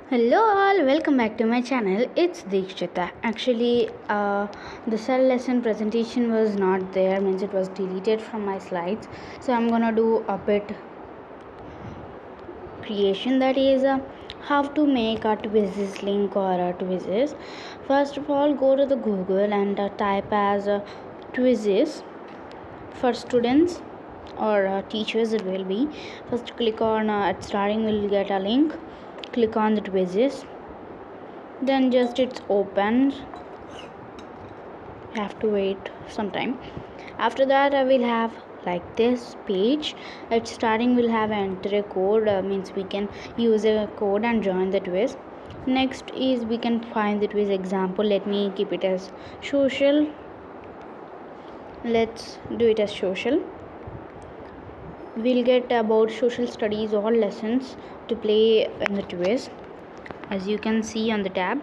Hello all, welcome back to my channel. It's Dikshita. Actually, the cell lesson presentation was not there, means it was deleted from my slides. So I'm gonna do a bit creation, that is how to make a Twizzlers link or a Twizzlers. First of all, go to the Google and type as Twizzlers for students or teachers. It will be first click on at starting will get a link, click on the Twizzlers, then just it's opened. Have to wait some time. After that I will have like this page. At starting we'll have enter a code, means we can use a code and join the Twiz. Next is we can find the Twiz example. Let me keep it as social. Let's do it as social. We'll get about social studies all lessons to play in the Twiz, as you can see on the tab.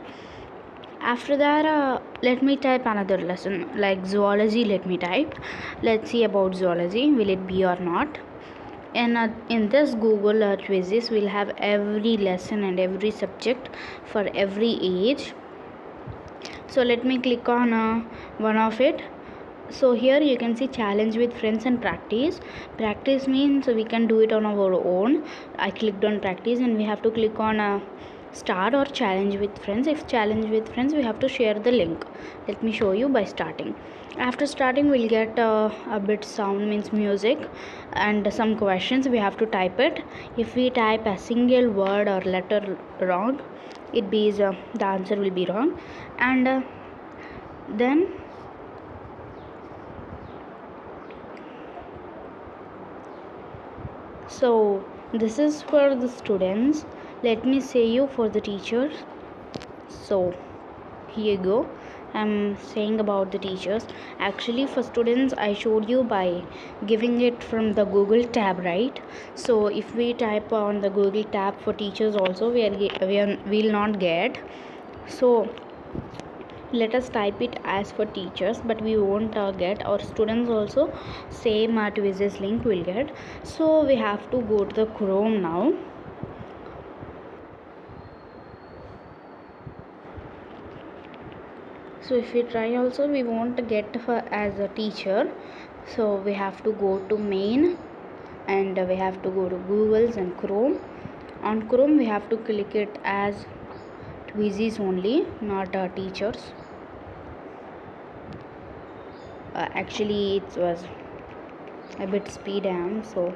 After that let me type another lesson like zoology. Let me type, let's see about zoology, will it be or not. And in this Google quizzes we'll have every lesson and every subject for every age. So let me click on one of it. So here you can see challenge with friends and practice. Practice means we can do it on our own. I clicked on practice and we have to click on start or challenge with friends. If challenge with friends, we have to share the link. Let me show you by starting. After starting we'll get a bit sound, means music, and some questions. We have to type it. If we type a single word or letter wrong, it be the answer will be wrong. And then so this is for the students. Let me say you for the teachers. So here you go. I'm saying about the teachers. Actually for students I showed you by giving it from the Google tab, right? So if we type on the Google tab for teachers also, we'll not get. So let us type it as for teachers, but we won't get. Our students also same Twizzlers link will get. So we have to go to the Chrome now. So if we try also, we won't get for as a teacher. So we have to go to main and we have to go to Google's and Chrome. On Chrome we have to click it as Twizzlers only, not teachers. Actually it was a bit speed down, so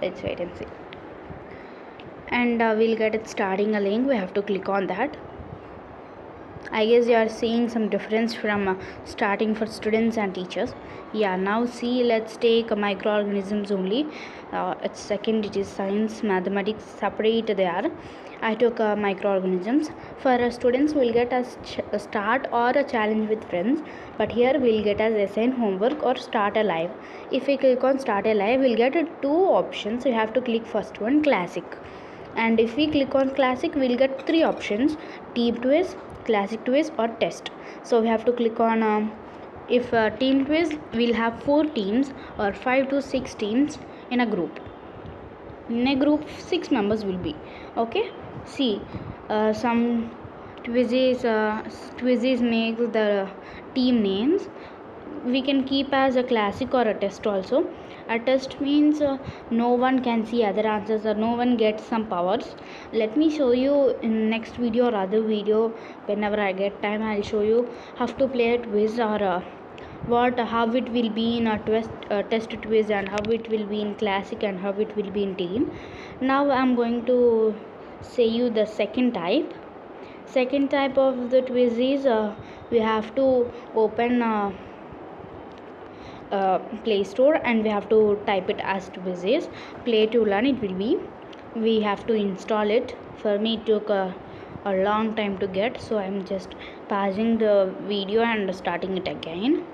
let's wait and see. And we'll get it starting a link. We have to click on that. I guess you are seeing some difference from starting for students and teachers. Yeah, now see, let's take microorganisms only. It's second, it is science, mathematics, separate they are. I took microorganisms. For students we'll get a start or a challenge with friends, but here we'll get as assign homework or start a live. If we click on start a live, we'll get two options. You have to click first one, classic, and if we click on classic we'll get three options: team Twiz, classic Twiz or test. So we have to click on if team Twiz, we'll have 4 teams or 5 to 6 teams in a group. In a group 6 members will be okay. See, some Twizzlers makes the team names. We can keep as a classic or a test also. A test means no one can see other answers or no one gets some powers. Let me show you in next video or other video. Whenever I get time I'll show you how to play it with or how it will be in a test Twiz, and how it will be in classic, and how it will be in team. Now I'm going to say you the second type. Second type of the Twiz is we have to open Play Store and we have to type it as Twizzlers. Play to learn it will be. We have to install it. For me it took a long time to get, so I'm just pausing the video and starting it again.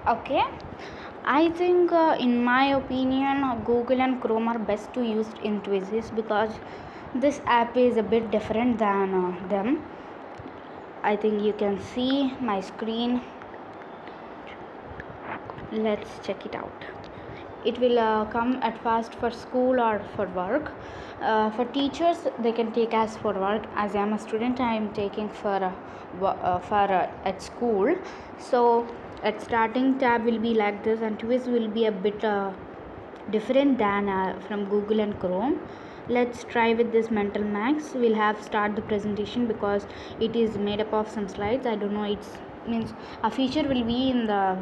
Okay, I think in my opinion Google and Chrome are best to use in Twizzlers because this app is a bit different than them. I think you can see my screen. Let's check it out. It will come at first for school or for work. For teachers they can take as for work. As I am a student, I am taking for at school. So at starting tab will be like this, and Twiz will be a bit different than from Google and Chrome. Let's try with this Mental Max. We'll have start the presentation because it is made up of some slides. I don't know, it's means a feature will be in the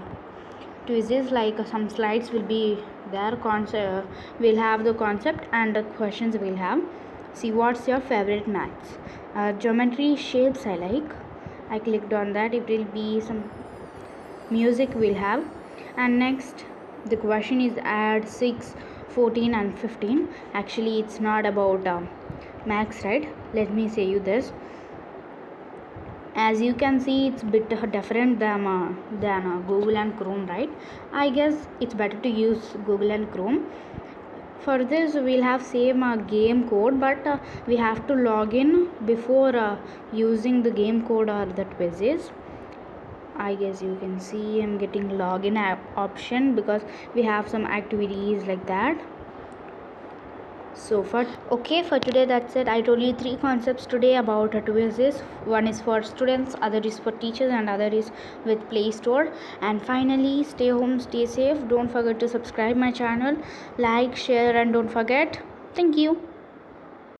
Twizzlers, like some slides will be there, concept we'll have the concept and the questions we'll have. See, what's your favorite maths? Geometry shapes I like. I clicked on that. It will be some music we'll have. And next the question is add 6, 14 and 15. Actually it's not about max, right? Let me say you this. As you can see, it's bit different than Google and Chrome, right? I guess it's better to use Google and Chrome. For this we'll have same game code, but we have to log in before using the game code or the quizzes. I guess you can see I'm getting login option because we have some activities like that. So for today that's it. I told you 3 concepts today about Twizzlers. One is for students, other is for teachers, and other is with Play Store. And finally, stay home, stay safe. Don't forget to subscribe my channel, like, share, and don't forget. Thank you.